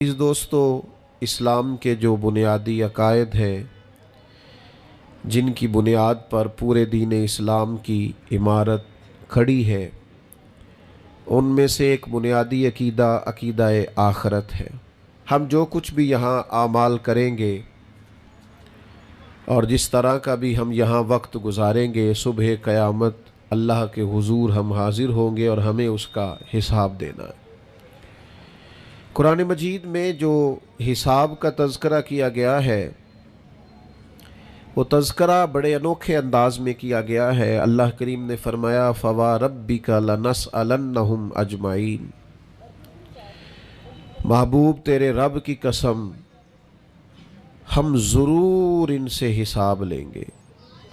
اس دوستو، اسلام کے جو بنیادی عقائد ہیں جن کی بنیاد پر پورے دین اسلام کی عمارت کھڑی ہے، ان میں سے ایک بنیادی عقیدہ آخرت ہے۔ ہم جو کچھ بھی یہاں اعمال کریں گے اور جس طرح کا بھی ہم یہاں وقت گزاریں گے، صبح قیامت اللہ کے حضور ہم حاضر ہوں گے اور ہمیں اس کا حساب دینا ہے۔ قرآن مجید میں جو حساب کا تذکرہ کیا گیا ہے، وہ تذکرہ بڑے انوکھے انداز میں کیا گیا ہے۔ اللہ کریم نے فرمایا فَوَرَبِّكَ لَنَسْأَلَنَّهُمْ أَجْمَعِينَ، محبوب تیرے رب کی قسم، ہم ضرور ان سے حساب لیں گے،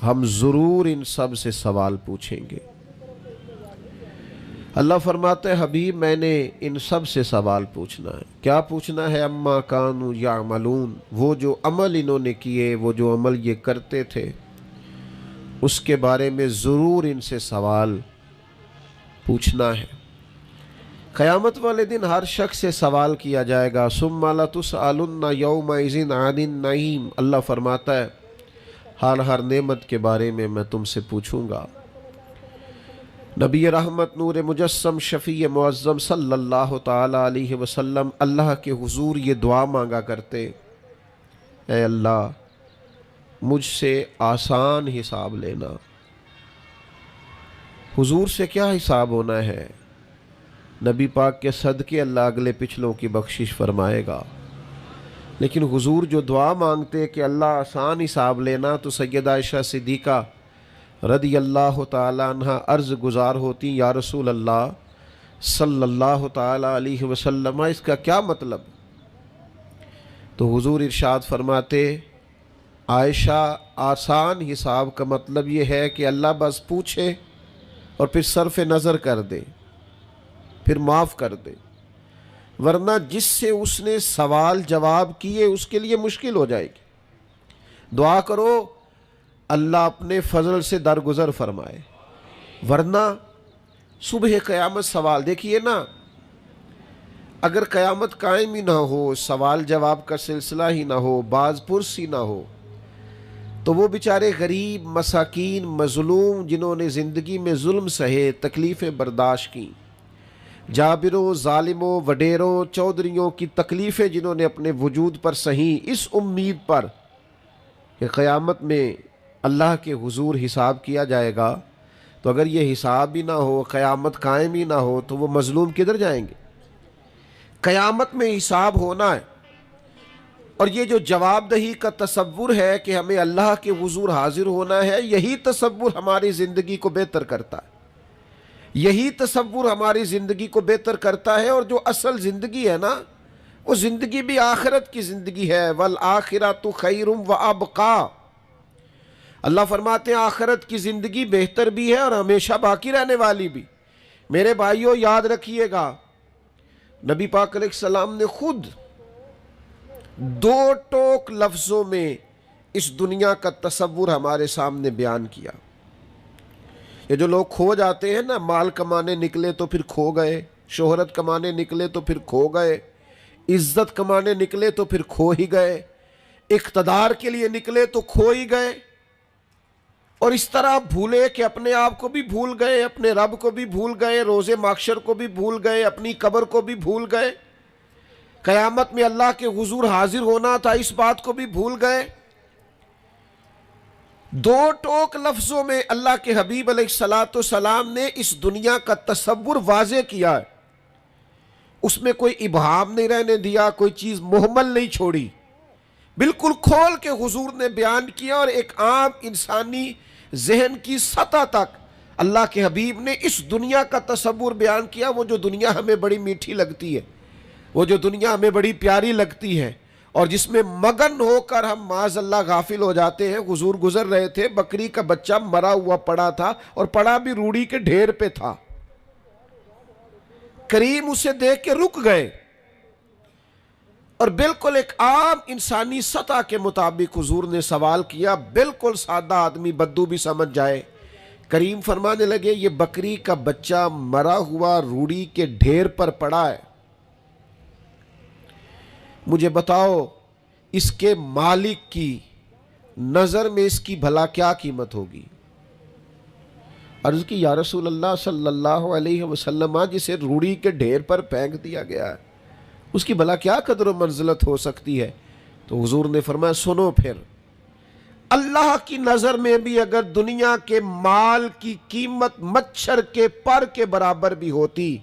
ہم ضرور ان سب سے سوال پوچھیں گے۔ اللہ فرماتے ہیں حبیب میں نے ان سب سے سوال پوچھنا ہے۔ کیا پوچھنا ہے؟ اما کانوا یعملون، وہ جو عمل انہوں نے کیے، وہ جو عمل یہ کرتے تھے، اس کے بارے میں ضرور ان سے سوال پوچھنا ہے۔ قیامت والے دن ہر شخص سے سوال کیا جائے گا۔ ثم لتسألن یومئذ عن النعیم، اللہ فرماتا ہے ہر نعمت کے بارے میں تم سے پوچھوں گا۔ نبی رحمت نور مجسم شفیع معظم صلی اللہ تعالی علیہ وسلم اللہ کے حضور یہ دعا مانگا کرتے، اے اللہ مجھ سے آسان حساب لینا۔ حضور سے کیا حساب ہونا ہے؟ نبی پاک کے صدقے اللہ اگلے پچھلوں کی بخشش فرمائے گا، لیکن حضور جو دعا مانگتے کہ اللہ آسان حساب لینا، تو سیدہ عائشہ صدیقہ رضی اللہ تعالی عنہ عرض گزار ہوتی، یا رسول اللہ صلی اللہ تعالی علیہ وسلم اس کا کیا مطلب؟ تو حضور ارشاد فرماتے، عائشہ آسان حساب کا مطلب یہ ہے کہ اللہ بس پوچھے اور پھر صرف نظر کر دے، پھر معاف کر دے، ورنہ جس سے اس نے سوال جواب کیے اس کے لیے مشکل ہو جائے گی۔ دعا کرو اللہ اپنے فضل سے درگزر فرمائے، ورنہ صبح قیامت سوال دیکھیے نا، اگر قیامت قائم ہی نہ ہو، سوال جواب کا سلسلہ ہی نہ ہو، باز پرس ہی نہ ہو، تو وہ بیچارے غریب، مساکین، مظلوم جنہوں نے زندگی میں ظلم سہے، تکلیفیں برداشت کی، جابروں، ظالموں، وڈیروں، چودھریوں کی تکلیفیں جنہوں نے اپنے وجود پر سہیں، اس امید پر کہ قیامت میں اللہ کے حضور حساب کیا جائے گا، تو اگر یہ حساب ہی نہ ہو، قیامت قائم ہی نہ ہو، تو وہ مظلوم کدھر جائیں گے؟ قیامت میں حساب ہونا ہے، اور یہ جو جواب دہی کا تصور ہے کہ ہمیں اللہ کے حضور حاضر ہونا ہے، یہی تصور ہماری زندگی کو بہتر کرتا ہے، یہی تصور ہماری زندگی کو بہتر کرتا ہے۔ اور جو اصل زندگی ہے نا، وہ زندگی بھی آخرت کی زندگی ہے۔ وَالْآخِرَةُ خَيْرٌ وَأَبْقَىٰ، اللہ فرماتے ہیں آخرت کی زندگی بہتر بھی ہے اور ہمیشہ باقی رہنے والی بھی۔ میرے بھائیوں یاد رکھیے گا، نبی پاک علیہ السلام نے خود دو ٹوک لفظوں میں اس دنیا کا تصور ہمارے سامنے بیان کیا۔ یہ جو لوگ کھو جاتے ہیں نا، مال کمانے نکلے تو پھر کھو گئے، شہرت کمانے نکلے تو پھر کھو گئے، عزت کمانے نکلے تو پھر کھو ہی گئے، اقتدار کے لیے نکلے تو کھو ہی گئے، اور اس طرح بھولے کہ اپنے آپ کو بھی بھول گئے، اپنے رب کو بھی بھول گئے، روز محشر کو بھی بھول گئے، اپنی قبر کو بھی بھول گئے، قیامت میں اللہ کے حضور حاضر ہونا تھا اس بات کو بھی بھول گئے۔ دو ٹوک لفظوں میں اللہ کے حبیب علیہ السلام نے اس دنیا کا تصور واضح کیا ہے، اس میں کوئی ابہام نہیں رہنے دیا، کوئی چیز مہمل نہیں چھوڑی، بالکل کھول کے حضور نے بیان کیا، اور ایک عام انسانی ذہن کی سطح تک اللہ کے حبیب نے اس دنیا کا تصور بیان کیا۔ وہ جو دنیا ہمیں بڑی میٹھی لگتی ہے، وہ جو دنیا ہمیں بڑی پیاری لگتی ہے، اور جس میں مگن ہو کر ہم معاذ اللہ غافل ہو جاتے ہیں۔ حضور گزر رہے تھے، بکری کا بچہ مرا ہوا پڑا تھا، اور پڑا بھی روڑی کے ڈھیر پہ تھا، کریم اسے دیکھ کے رک گئے، اور بالکل ایک عام انسانی سطح کے مطابق حضور نے سوال کیا، بالکل سادہ آدمی بدو بھی سمجھ جائے۔ کریم فرمانے لگے یہ بکری کا بچہ مرا ہوا روڑی کے ڈھیر پر پڑا ہے، مجھے بتاؤ اس کے مالک کی نظر میں اس کی بھلا کیا قیمت ہوگی؟ عرض کی یا رسول اللہ صلی اللہ علیہ وسلم، جسے روڑی کے ڈھیر پر پھینک دیا گیا ہے اس کی بھلا کیا قدر و منزلت ہو سکتی ہے؟ تو حضور نے فرمایا سنو پھر، اللہ کی نظر میں بھی اگر دنیا کے مال کی قیمت مچھر کے پر کے برابر بھی ہوتی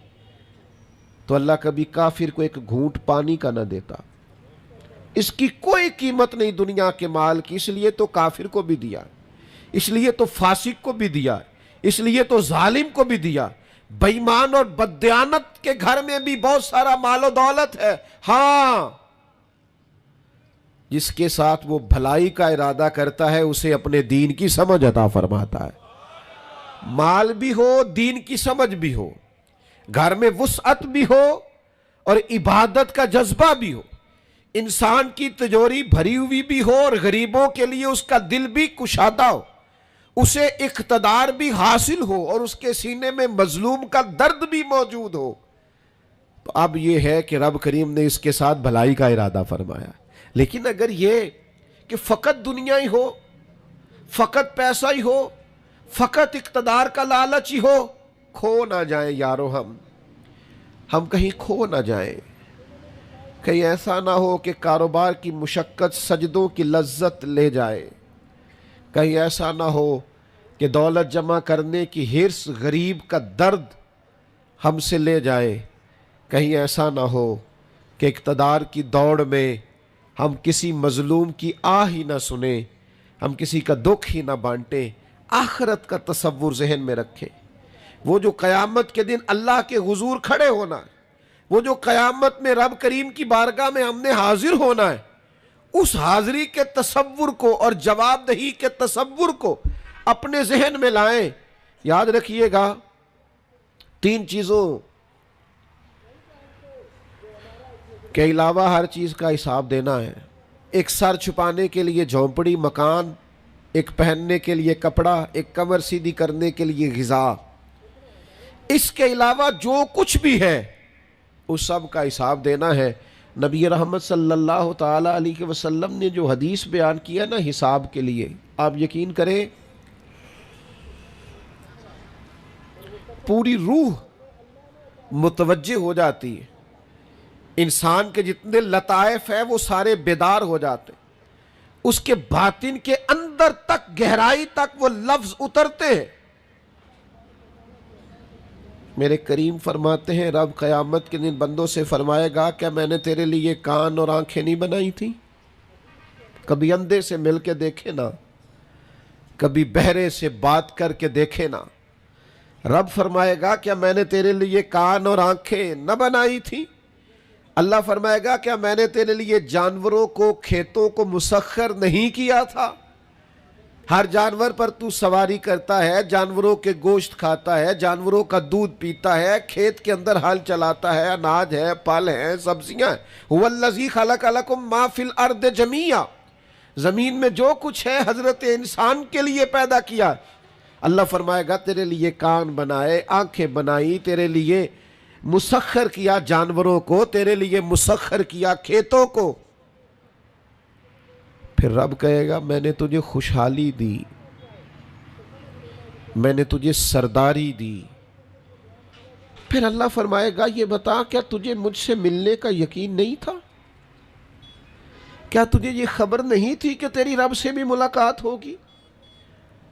تو اللہ کبھی کافر کو ایک گھونٹ پانی کا نہ دیتا۔ اس کی کوئی قیمت نہیں دنیا کے مال کی، اس لیے تو کافر کو بھی دیا، اس لیے تو فاسق کو بھی دیا، اس لیے تو ظالم کو بھی دیا۔ بے ایمان اور بددیانت کے گھر میں بھی بہت سارا مال و دولت ہے، ہاں جس کے ساتھ وہ بھلائی کا ارادہ کرتا ہے اسے اپنے دین کی سمجھ عطا فرماتا ہے۔ مال بھی ہو، دین کی سمجھ بھی ہو، گھر میں وسعت بھی ہو اور عبادت کا جذبہ بھی ہو، انسان کی تجوری بھری ہوئی بھی ہو اور غریبوں کے لیے اس کا دل بھی کشادہ ہو، اسے اقتدار بھی حاصل ہو اور اس کے سینے میں مظلوم کا درد بھی موجود ہو، تو اب یہ ہے کہ رب کریم نے اس کے ساتھ بھلائی کا ارادہ فرمایا۔ لیکن اگر یہ کہ فقط دنیا ہی ہو، فقط پیسہ ہی ہو، فقط اقتدار کا لالچ ہی ہو، کھو نہ جائیں یارو، ہم کہیں کھو نہ جائیں، کہیں ایسا نہ ہو کہ کاروبار کی مشقت سجدوں کی لذت لے جائے، کہیں ایسا نہ ہو کہ دولت جمع کرنے کی حرص غریب کا درد ہم سے لے جائے، کہیں ایسا نہ ہو کہ اقتدار کی دوڑ میں ہم کسی مظلوم کی آہ ہی نہ سنیں، ہم کسی کا دکھ ہی نہ بانٹیں۔ آخرت کا تصور ذہن میں رکھیں، وہ جو قیامت کے دن اللہ کے حضور کھڑے ہونا ہے، وہ جو قیامت میں رب کریم کی بارگاہ میں ہم نے حاضر ہونا ہے، اس حاضری کے تصور کو اور جواب دہی کے تصور کو اپنے ذہن میں لائیں۔ یاد رکھیے گا 3 چیزوں کے علاوہ ہر چیز کا حساب دینا ہے۔ ایک سر چھپانے کے لیے جھونپڑی مکان، ایک پہننے کے لیے کپڑا، ایک کمر سیدھی کرنے کے لیے غذا، اس کے علاوہ جو کچھ بھی ہے اس سب کا حساب دینا ہے۔ نبی رحمت صلی اللہ تعالی علیہ وسلم نے جو حدیث بیان کیا نا حساب کے لیے، آپ یقین کریں پوری روح متوجہ ہو جاتی ہے، انسان کے جتنے لطائف ہیں وہ سارے بیدار ہو جاتے ہیں، اس کے باطن کے اندر تک گہرائی تک وہ لفظ اترتے ہیں۔ میرے کریم فرماتے ہیں رب قیامت کے دن بندوں سے فرمائے گا کیا میں نے تیرے لیے کان اور آنکھیں نہیں بنائی تھی؟ کبھی اندھے سے مل کے دیکھے نا، کبھی بہرے سے بات کر کے دیکھے نا۔ رب فرمائے گا کیا میں نے تیرے لیے کان اور آنکھیں نہ بنائی تھی؟ اللہ فرمائے گا کیا میں نے تیرے لیے جانوروں کو، کھیتوں کو مسخر نہیں کیا تھا؟ ہر جانور پر تو سواری کرتا ہے، جانوروں کے گوشت کھاتا ہے، جانوروں کا دودھ پیتا ہے، کھیت کے اندر ہل چلاتا ہے، اناج ہے، پھل ہیں، سبزیاں ہیں۔ هو الذی خلق لکم ما فی الارض جمیعا، زمین میں جو کچھ ہے حضرت انسان کے لیے پیدا کیا۔ اللہ فرمائے گا تیرے لیے کان بنائے، آنکھیں بنائی، تیرے لیے مسخر کیا جانوروں کو، تیرے لیے مسخر کیا کھیتوں کو۔ پھر رب کہے گا میں نے تجھے خوشحالی دی، میں نے تجھے سرداری دی۔ پھر اللہ فرمائے گا یہ بتا کیا تجھے مجھ سے ملنے کا یقین نہیں تھا؟ کیا تجھے یہ خبر نہیں تھی کہ تیری رب سے بھی ملاقات ہوگی؟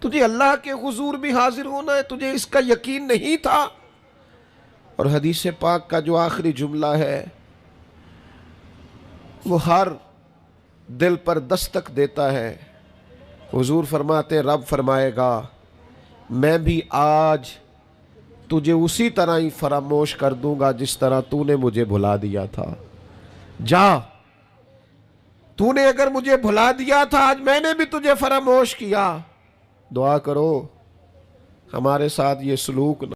تجھے اللہ کے حضور بھی حاضر ہونا ہے، تجھے اس کا یقین نہیں تھا؟ اور حدیث پاک کا جو آخری جملہ ہے وہ ہر دل پر دستک دیتا ہے۔ حضور فرماتے رب فرمائے گا میں بھی آج تجھے اسی طرح ہی فراموش کر دوں گا جس طرح تو نے مجھے بھلا دیا تھا۔ جا، تو نے اگر مجھے بھلا دیا تھا آج میں نے بھی تجھے فراموش کیا۔ دعا کرو ہمارے ساتھ یہ سلوک نہ